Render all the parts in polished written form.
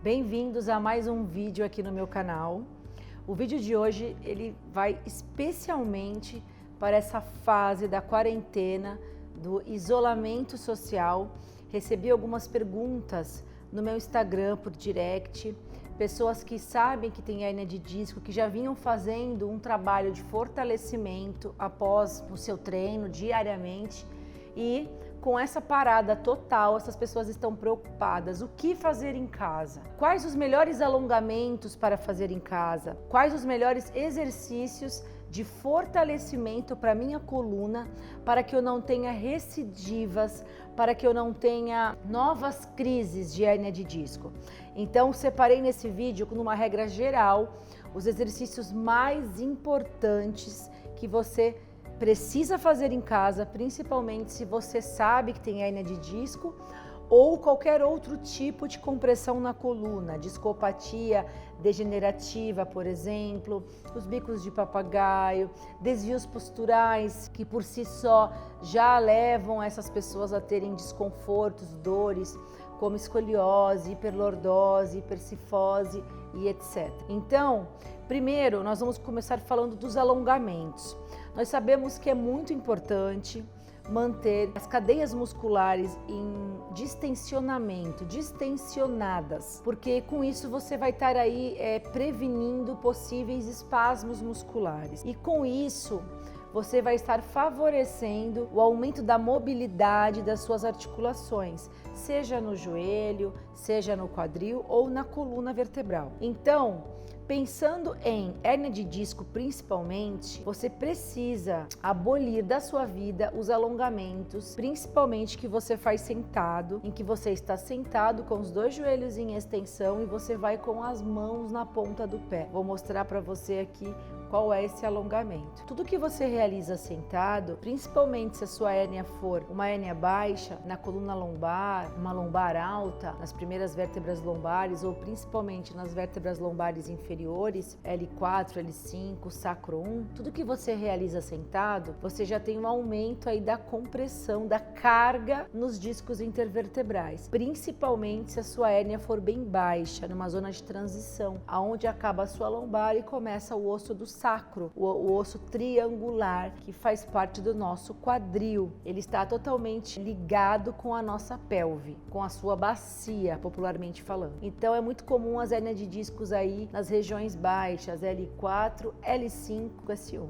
Bem-vindos a mais um vídeo aqui no meu canal. O vídeo de hoje ele vai especialmente para essa fase da quarentena, do isolamento social. Recebi algumas perguntas no meu Instagram por direct, pessoas que sabem que tem hérnia de disco, que já vinham fazendo um trabalho de fortalecimento após o seu treino diariamente e com essa parada total, essas pessoas estão preocupadas. O que fazer em casa? Quais os melhores alongamentos para fazer em casa? Quais os melhores exercícios de fortalecimento para minha coluna, para que eu não tenha recidivas, para que eu não tenha novas crises de hérnia de disco? Então, separei nesse vídeo, numa regra geral, os exercícios mais importantes que você precisa fazer em casa, principalmente se você sabe que tem hérnia de disco ou qualquer outro tipo de compressão na coluna, discopatia degenerativa, por exemplo, os bicos de papagaio, desvios posturais que por si só já levam essas pessoas a terem desconfortos, dores, como escoliose, hiperlordose, hipercifose e etc. Então, primeiro nós vamos começar falando dos alongamentos. Nós sabemos que é muito importante manter as cadeias musculares em distensionamento, distensionadas, porque com isso você vai estar aí prevenindo possíveis espasmos musculares. E com isso você vai estar favorecendo o aumento da mobilidade das suas articulações, seja no joelho, seja no quadril ou na coluna vertebral. Então, pensando em hérnia de disco principalmente, você precisa abolir da sua vida os alongamentos, principalmente que você faz sentado, em que você está sentado com os dois joelhos em extensão e você vai com as mãos na ponta do pé. Vou mostrar para você aqui qual é esse alongamento. Tudo que você realiza sentado, principalmente se a sua hérnia for uma hérnia baixa, na coluna lombar, uma lombar alta, nas primeiras vértebras lombares ou principalmente nas vértebras lombares inferiores, L4, L5, sacro 1, tudo que você realiza sentado, você já tem um aumento aí da compressão, da carga nos discos intervertebrais, principalmente se a sua hérnia for bem baixa, numa zona de transição, aonde acaba a sua lombar e começa o osso do sacro, o osso triangular, que faz parte do nosso quadril. Ele está totalmente ligado com a nossa pelve, com a sua bacia, popularmente falando. Então é muito comum as hérnias de discos aí nas regiões baixas, L4, L5, S1.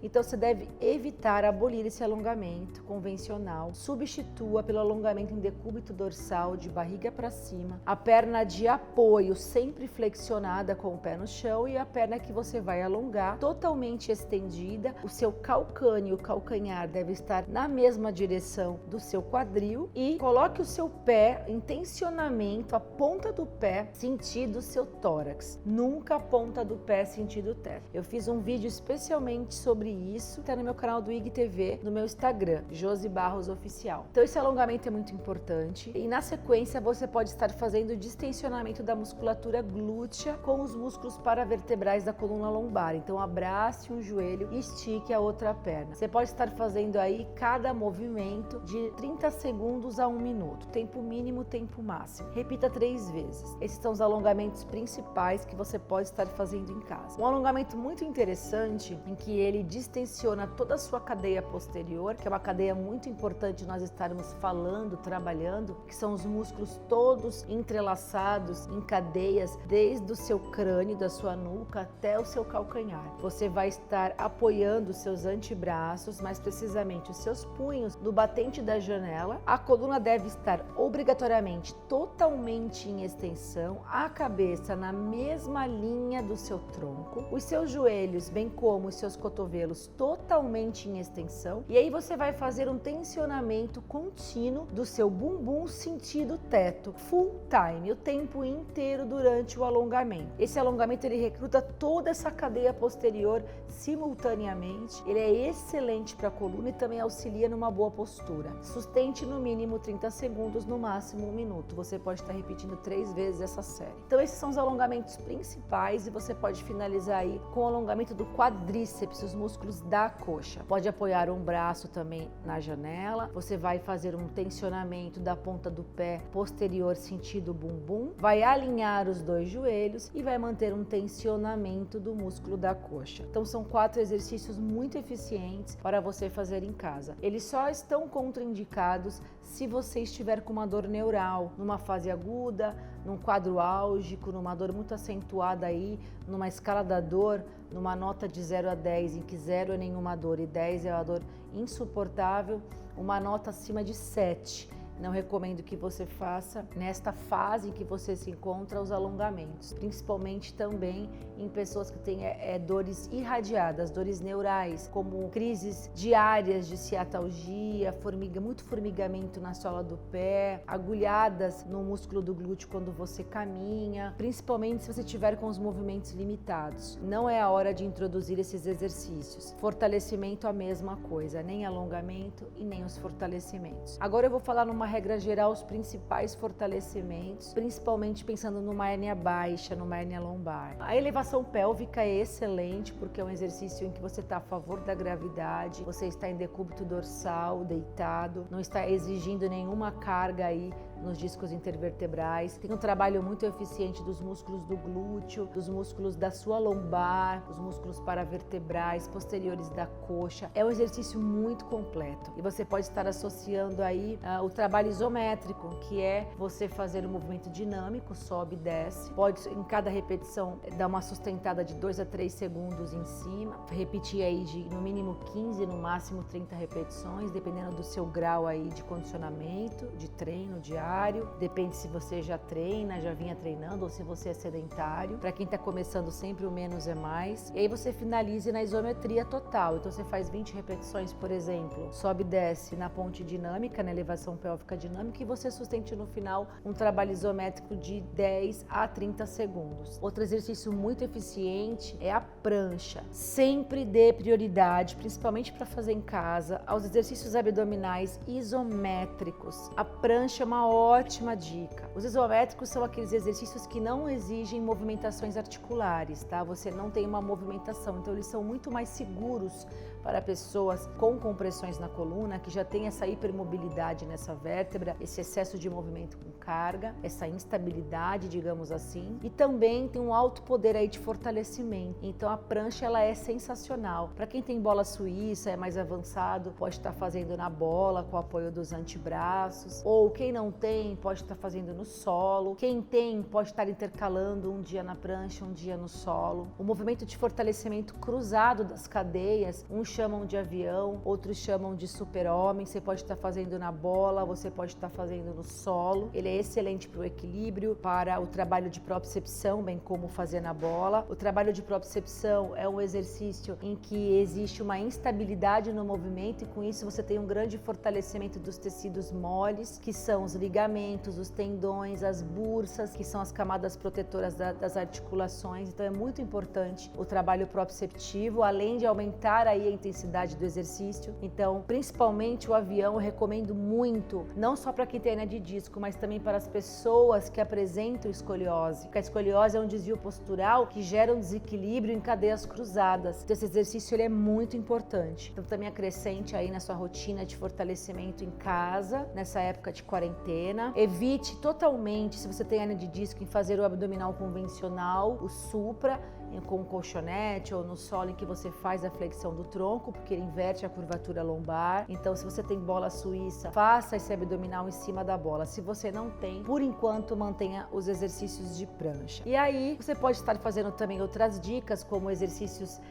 Então você deve evitar abolir esse alongamento convencional. Substitua pelo alongamento em decúbito dorsal, de barriga para cima, a perna de apoio sempre flexionada com o pé no chão e a perna que você vai alongar totalmente estendida. O seu calcâneo e o calcanhar deve estar na mesma direção do seu quadril e coloque o seu pé em tensionamento, a ponta do pé sentido o seu tórax, nunca a ponta do pé sentido o teto. Eu fiz um vídeo especialmente sobre isso, tá no meu canal do IGTV, no meu Instagram, Josi Barros Oficial. Então esse alongamento é muito importante e na sequência você pode estar fazendo o distensionamento da musculatura glútea com os músculos paravertebrais da coluna lombar. Então abrace um joelho e estique a outra perna. Você pode estar fazendo aí cada movimento de 30 segundos a 1 minuto, tempo mínimo, tempo máximo. Repita 3 vezes. Esses são os alongamentos principais que você pode estar fazendo em casa. Um alongamento muito interessante em que ele distensiona toda a sua cadeia posterior, que é uma cadeia muito importante nós estarmos falando, trabalhando, que são os músculos todos entrelaçados em cadeias, desde o seu crânio, da sua nuca até o seu calcanhar. Você vai estar apoiando os seus antebraços, mais precisamente os seus punhos, no batente da janela. A coluna deve estar obrigatoriamente totalmente em extensão, a cabeça na mesma linha do seu tronco, os seus joelhos, bem como os seus cotovelos totalmente em extensão, e aí você vai fazer um tensionamento contínuo do seu bumbum sentido teto, full time, o tempo inteiro durante o alongamento. Esse alongamento ele recruta toda essa cadeia posterior simultaneamente, ele é excelente para a coluna e também auxilia numa boa postura. Sustente no mínimo 30 segundos, no máximo 1 minuto. Você pode estar repetindo 3 vezes essa série. Então esses são os alongamentos principais e você pode finalizar aí com o alongamento do quadríceps, os músculos músculos da coxa. Pode apoiar um braço também na janela. Você vai fazer um tensionamento da ponta do pé posterior sentido bumbum, vai alinhar os dois joelhos e vai manter um tensionamento do músculo da coxa. Então são 4 exercícios muito eficientes para você fazer em casa. Eles só estão contraindicados se você estiver com uma dor neural, numa fase aguda, num quadro álgico, numa dor muito acentuada aí, numa escala da dor, numa nota de 0 a 10, em que 0 é nenhuma dor e 10 é uma dor insuportável, uma nota acima de 7. Não recomendo que você faça nesta fase em que você se encontra os alongamentos, principalmente também em pessoas que têm dores irradiadas, dores neurais, como crises diárias de ciatalgia, muito formigamento na sola do pé, agulhadas no músculo do glúteo quando você caminha, principalmente se você estiver com os movimentos limitados. Não é a hora de introduzir esses exercícios. Fortalecimento a mesma coisa, nem alongamento e nem os fortalecimentos. Agora eu vou falar numa regra geral os principais fortalecimentos, principalmente pensando numa hérnia baixa, numa hérnia lombar. A elevação pélvica é excelente porque é um exercício em que você está a favor da gravidade, você está em decúbito dorsal, deitado, não está exigindo nenhuma carga aí nos discos intervertebrais. Tem um trabalho muito eficiente dos músculos do glúteo, dos músculos da sua lombar, os músculos paravertebrais, posteriores da coxa. É um exercício muito completo e você pode estar associando aí o trabalho isométrico, que é você fazer um movimento dinâmico, sobe e desce. Pode, em cada repetição, dar uma sustentada de 2 a 3 segundos em cima, repetir aí de no mínimo 15, no máximo 30 repetições, dependendo do seu grau aí de condicionamento, de treino diário. Depende se você já treina, já vinha treinando ou se você é sedentário. Para quem está começando, sempre o menos é mais. E aí você finalize na isometria total. Então você faz 20 repetições, por exemplo, sobe e desce na ponte dinâmica, na elevação pélvica dinâmica, e você sustente no final um trabalho isométrico de 10 a 30 segundos. Outro exercício muito eficiente é a prancha. Sempre dê prioridade, principalmente para fazer em casa, aos exercícios abdominais isométricos. A prancha é uma ótima dica. Os isométricos são aqueles exercícios que não exigem movimentações articulares, tá? Você não tem uma movimentação, então eles são muito mais seguros para pessoas com compressões na coluna, que já tem essa hipermobilidade nessa vértebra, esse excesso de movimento com carga, essa instabilidade, digamos assim, e também tem um alto poder aí de fortalecimento. Então a prancha, ela é sensacional. Para quem tem bola suíça, é mais avançado, pode estar fazendo na bola com o apoio dos antebraços, ou quem não tem, pode estar fazendo no solo. Quem tem, pode estar intercalando um dia na prancha, um dia no solo. O movimento de fortalecimento cruzado das cadeias, uns chamam de avião, outros chamam de super-homem. Você pode estar fazendo na bola, você pode estar fazendo no solo. Ele é excelente para o equilíbrio, para o trabalho de propriocepção, bem como fazer na bola. O trabalho de propriocepção é um exercício em que existe uma instabilidade no movimento e com isso você tem um grande fortalecimento dos tecidos moles, que são os ligamentos, os tendões, as bursas, que são as camadas protetoras das articulações. Então é muito importante o trabalho proprioceptivo, além de aumentar aí a intensidade do exercício. Então, principalmente o avião, eu recomendo muito, não só para quem tem hernia de disco, mas também para as pessoas que apresentam escoliose. Porque a escoliose é um desvio postural que gera um desequilíbrio em cadeias cruzadas. Então, esse exercício ele é muito importante. Então, também acrescente aí na sua rotina de fortalecimento em casa, nessa época de quarentena. Evite totalmente, se você tem hernia de disco, em fazer o abdominal convencional, o supra, com um colchonete ou no solo em que você faz a flexão do tronco, porque ele inverte a curvatura lombar. Então, se você tem bola suíça, faça esse abdominal em cima da bola. Se você não tem, por enquanto, mantenha os exercícios de prancha. E aí, você pode estar fazendo também outras dicas, como exercícios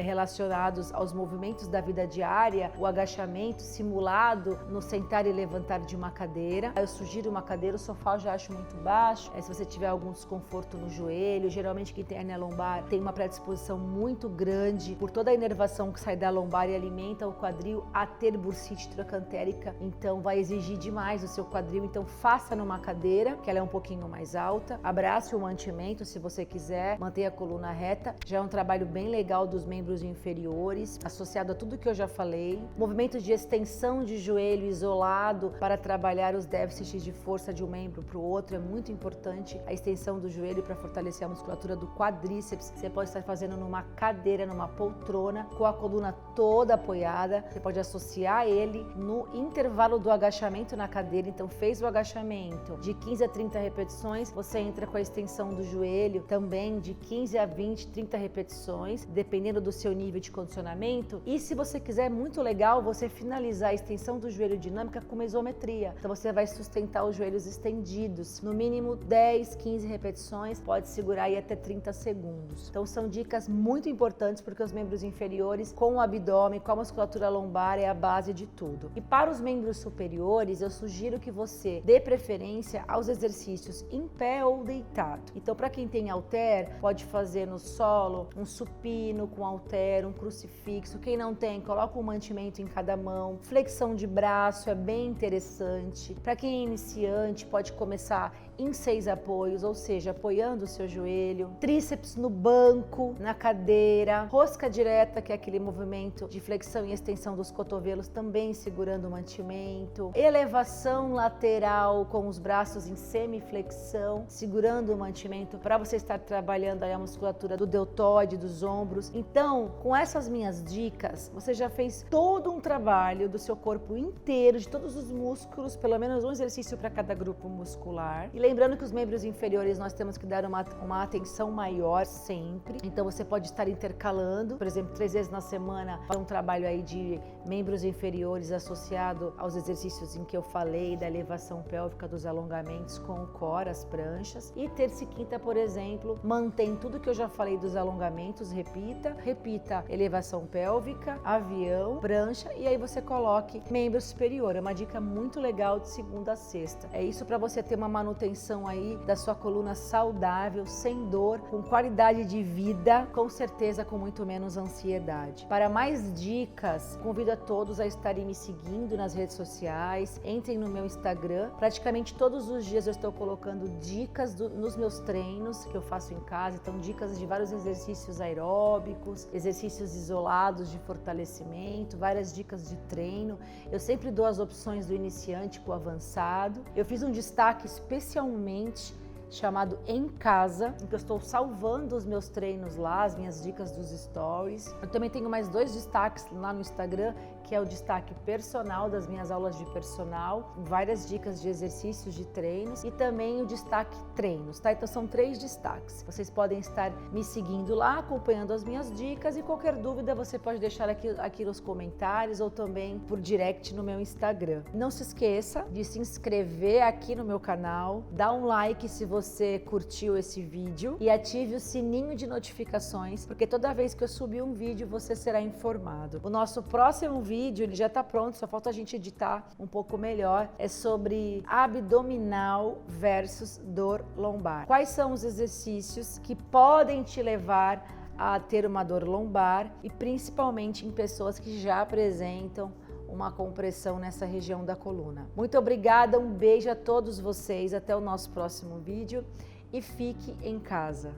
relacionados aos movimentos da vida diária, o agachamento simulado no sentar e levantar de uma cadeira. Eu sugiro uma cadeira, o sofá eu já acho muito baixo. Se você tiver algum desconforto no joelho, geralmente quem tem hernia lombar tem uma predisposição muito grande por toda a inervação que sai da lombar e alimenta o quadril a ter bursite trocantérica, então vai exigir demais o seu quadril. Então faça numa cadeira, que ela é um pouquinho mais alta, abrace o mantimento se você quiser, mantenha a coluna reta. Já é um trabalho bem legal dos dos membros inferiores, associado a tudo que eu já falei. Movimento de extensão de joelho isolado para trabalhar os déficits de força de um membro para o outro. É muito importante a extensão do joelho para fortalecer a musculatura do quadríceps. Você pode estar fazendo numa cadeira, numa poltrona, com a coluna toda apoiada. Você pode associar ele no intervalo do agachamento na cadeira. Então, fez o agachamento de 15 a 30 repetições, você entra com a extensão do joelho também de 15 a 20, 30 repetições, dependendo do seu nível de condicionamento. E se você quiser, é muito legal você finalizar a extensão do joelho dinâmica com uma isometria. Então, você vai sustentar os joelhos estendidos, no mínimo 10, 15 repetições, pode segurar aí até 30 segundos. Então, são dicas muito importantes porque os membros inferiores, com o abdômen, com a musculatura lombar, é a base de tudo. E para os membros superiores, eu sugiro que você dê preferência aos exercícios em pé ou deitado. Então, para quem tem halter, pode fazer no solo um supino com halter, um crucifixo. Quem não tem, coloca um mantimento em cada mão. Flexão de braço é bem interessante. Para quem é iniciante, pode começar em 6 apoios, ou seja, apoiando o seu joelho, tríceps no banco, na cadeira, rosca direta, que é aquele movimento de flexão e extensão dos cotovelos, também segurando o mantimento, elevação lateral com os braços em semiflexão, segurando o mantimento para você estar trabalhando aí a musculatura do deltoide, dos ombros. Então, com essas minhas dicas, você já fez todo um trabalho do seu corpo inteiro, de todos os músculos, pelo menos um exercício para cada grupo muscular. E lembrando que os membros inferiores nós temos que dar uma atenção maior sempre. Então você pode estar intercalando, por exemplo, 3 vezes na semana, um trabalho aí de membros inferiores associado aos exercícios em que eu falei, da elevação pélvica, dos alongamentos com o core, as pranchas. E terça e quinta, por exemplo, mantém tudo que eu já falei dos alongamentos, repita elevação pélvica, avião, prancha, e aí você coloque membro superior. É uma dica muito legal de segunda a sexta. É isso para você ter uma manutenção aí da sua coluna saudável, sem dor, com qualidade de vida, com certeza com muito menos ansiedade. Para mais dicas, convido a todos a estarem me seguindo nas redes sociais, entrem no meu Instagram. Praticamente todos os dias eu estou colocando dicas nos meus treinos que eu faço em casa, então dicas de vários exercícios aeróbicos, exercícios isolados de fortalecimento, várias dicas de treino. Eu sempre dou as opções do iniciante para o avançado. Eu fiz um destaque especialmente chamado Em Casa, em que eu estou salvando os meus treinos lá, as minhas dicas dos stories. Eu também tenho mais 2 destaques lá no Instagram, que é o destaque personal das minhas aulas de personal, várias dicas de exercícios de treinos e também o destaque treinos, tá? Então são 3 destaques. Vocês podem estar me seguindo lá, acompanhando as minhas dicas e qualquer dúvida você pode deixar aqui nos comentários ou também por direct no meu Instagram. Não se esqueça de se inscrever aqui no meu canal, dá um like se você curtiu esse vídeo e ative o sininho de notificações, porque toda vez que eu subir um vídeo você será informado. O nosso próximo vídeo ele já está pronto, só falta a gente editar um pouco melhor. É sobre abdominal versus dor lombar. Quais são os exercícios que podem te levar a ter uma dor lombar e principalmente em pessoas que já apresentam uma compressão nessa região da coluna. Muito obrigada, um beijo a todos vocês, até o nosso próximo vídeo e fique em casa.